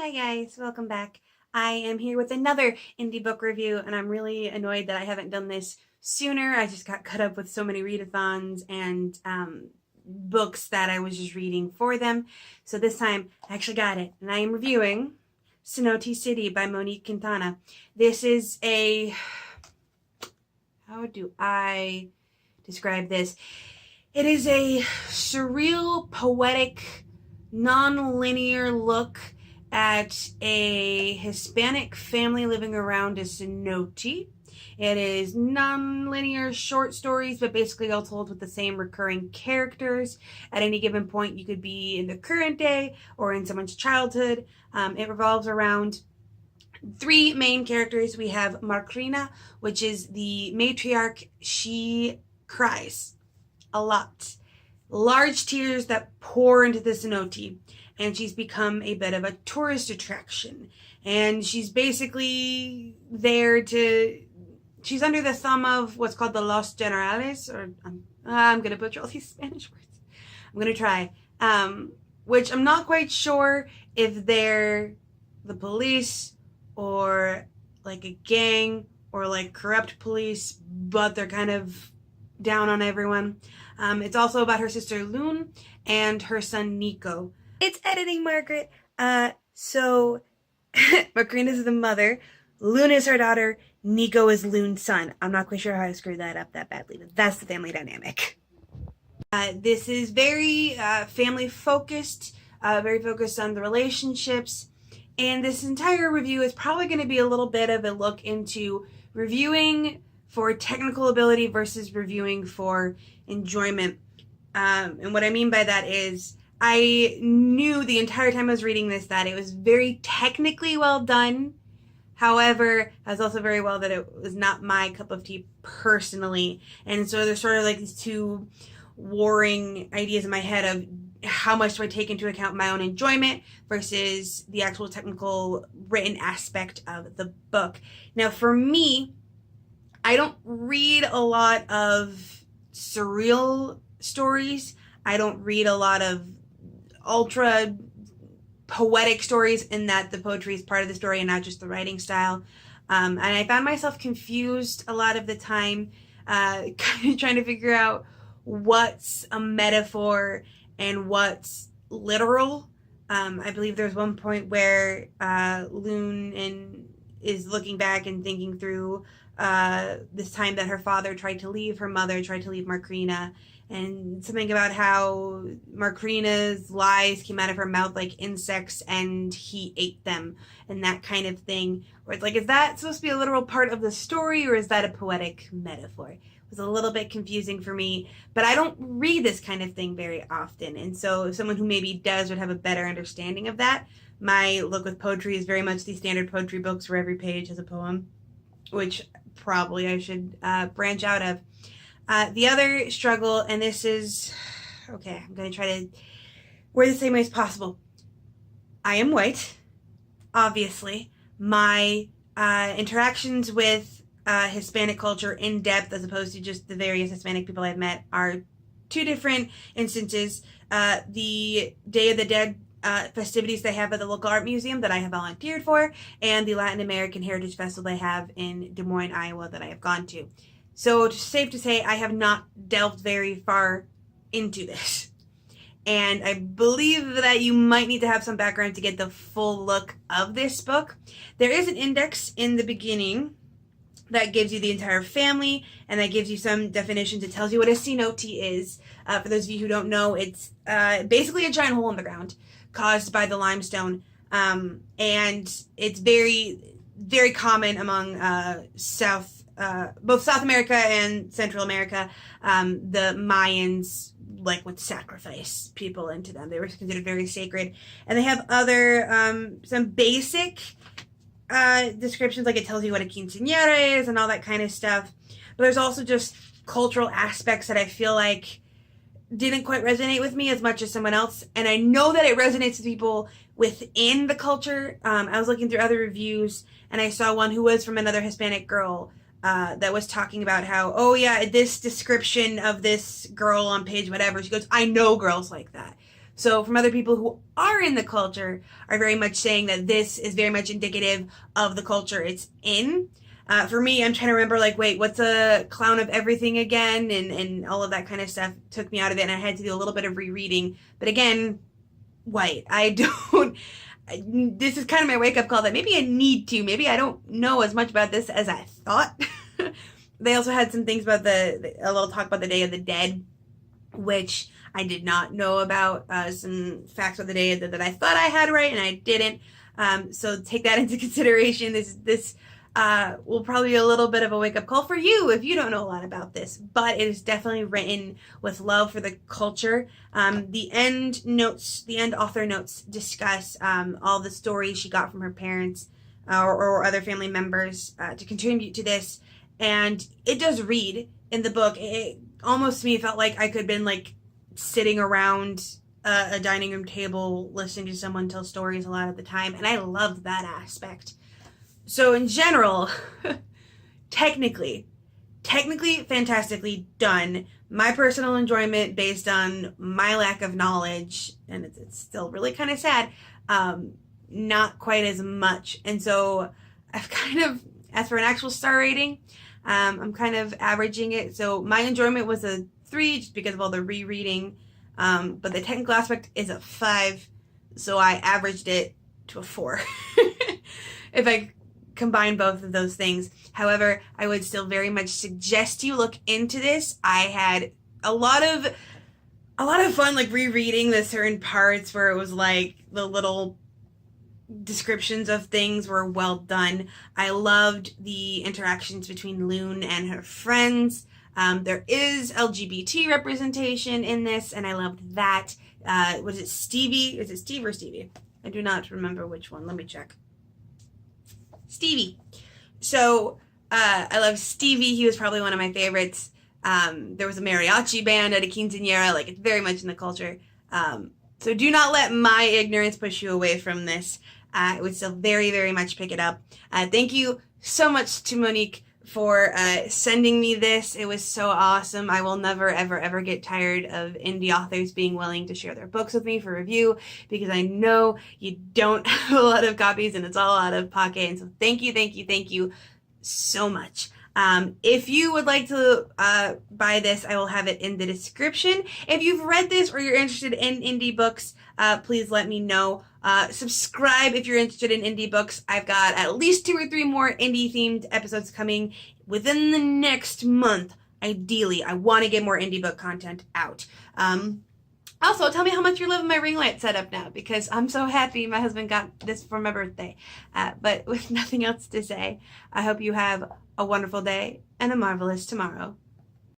Hi guys, welcome back. I am here with another indie book review, and I'm really annoyed that I haven't done this sooner. I just got caught up with so many readathons and books that I was just reading for them. So this time I actually got it, and I am reviewing Cenote City by Monique Quintana. This is how do I describe this? It is a surreal, poetic, non-linear look at a Hispanic family living around a cenote. It is non-linear short stories, but basically all told with the same recurring characters. At any given point, you could be in the current day or in someone's childhood. It revolves around three main characters. We have Marcrina, which is the matriarch. She cries a lot. Large tears that pour into the cenote, and she's become a bit of a tourist attraction. And she's basically there to, she's under the thumb of what's called the Los Generales, or I'm going to butcher all these Spanish words. I'm going to try. Which I'm not quite sure if they're the police or like a gang or like corrupt police, but they're kind of down on everyone. It's also about her sister Lune and her son Nico. It's editing, Margaret. So Marcrina is the mother, Lune is her daughter, Nico is Lune's son. I'm not quite sure how I screwed that up that badly, but that's the family dynamic. This is very family focused, very focused on the relationships, and this entire review is probably going to be a little bit of a look into reviewing for technical ability versus reviewing for enjoyment. And what I mean by that is I knew the entire time I was reading this that it was very technically well done. However, I was also very well that it was not my cup of tea personally. And so there's sort of like these two warring ideas in my head of how much do I take into account my own enjoyment versus the actual technical written aspect of the book. Now for me, I don't read a lot of surreal stories. I don't read a lot of ultra poetic stories in that the poetry is part of the story and not just the writing style. And I found myself confused a lot of the time, kind of trying to figure out what's a metaphor and what's literal. I believe there's one point where Lune is looking back and thinking through this time that her father tried to leave her mother, tried to leave Marcrina, and something about how Marcrina's lies came out of her mouth like insects and he ate them, and that kind of thing. Where it's like, is that supposed to be a literal part of the story, or is that a poetic metaphor? It was a little bit confusing for me, but I don't read this kind of thing very often, and so someone who maybe does would have a better understanding of that. My look with poetry is very much the standard poetry books where every page has a poem, which probably I should branch out of. The other struggle, and this is, okay, I'm going to try to word the same way as possible. I am white, obviously. My interactions with Hispanic culture in depth, as opposed to just the various Hispanic people I've met, are two different instances. The Day of the Dead festivities they have at the local art museum that I have volunteered for, and the Latin American Heritage Festival they have in Des Moines, Iowa that I have gone to. So it's safe to say I have not delved very far into this. And I believe that you might need to have some background to get the full look of this book. There is an index in the beginning that gives you the entire family, and that gives you some definitions. It tells you what a cenote is. For those of you who don't know, it's basically a giant hole in the ground caused by the limestone, and it's very, very common among both South America and Central America. The Mayans would sacrifice people into them. They were considered very sacred, and they have other some basic descriptions, like it tells you what a quinceañera is and all that kind of stuff. But there's also just cultural aspects that I feel like didn't quite resonate with me as much as someone else, and I know that it resonates with people within the culture. I was looking through other reviews, and I saw one who was from another Hispanic girl that was talking about how, oh yeah, this description of this girl on page whatever, she goes, I know girls like that. So from other people who are in the culture are very much saying that this is very much indicative of the culture it's in. For me, I'm trying to remember, like, wait, what's a clown of everything again? And all of that kind of stuff took me out of it, and I had to do a little bit of rereading. But again, white. I don't, this is kind of my wake-up call that maybe I need to. Maybe I don't know as much about this as I thought. They also had some things about a little talk about the Day of the Dead, which I did not know about. Some facts about the day that I thought I had right and I didn't. So take that into consideration. This will probably be a little bit of a wake-up call for you if you don't know a lot about this, but it is definitely written with love for the culture. The end author notes discuss all the stories she got from her parents or other family members to contribute to this, and it does read in the book. It almost to me felt like I could have been like sitting around a dining room table listening to someone tell stories a lot of the time, and I loved that aspect. So in general, technically fantastically done. My personal enjoyment based on my lack of knowledge, and it's still really kind of sad, not quite as much. And so I've kind of, as for an actual star rating, I'm kind of averaging it. So my enjoyment was a 3 just because of all the rereading, but the technical aspect is a 5, so I averaged it to a 4 if I combine both of those things. However, I would still very much suggest you look into this. I had a lot of fun like rereading the certain parts where it was like the little descriptions of things were well done. I loved the interactions between Loon and her friends. There is LGBT representation in this, and I loved that. Was it Stevie? Is it Steve or Stevie? I do not remember which one. Let me check. Stevie. So I love Stevie. He was probably one of my favorites. There was a mariachi band at a quinceañera. Like, it's very much in the culture. So do not let my ignorance push you away from this. I would still very, very much pick it up. Thank you so much to Monique for sending me this. It was so awesome. I will never, ever, ever get tired of indie authors being willing to share their books with me for review, because I know you don't have a lot of copies and it's all out of pocket. And so thank you so much. If you would like to buy this, I will have it in the description. If you've read this or you're interested in indie books, please let me know. Subscribe if you're interested in indie books. I've got at least 2 or 3 more indie themed episodes coming within the next month. Ideally, I want to get more indie book content out. Also, tell me how much you're loving my ring light setup now, because I'm so happy my husband got this for my birthday. But with nothing else to say, I hope you have a wonderful day and a marvelous tomorrow.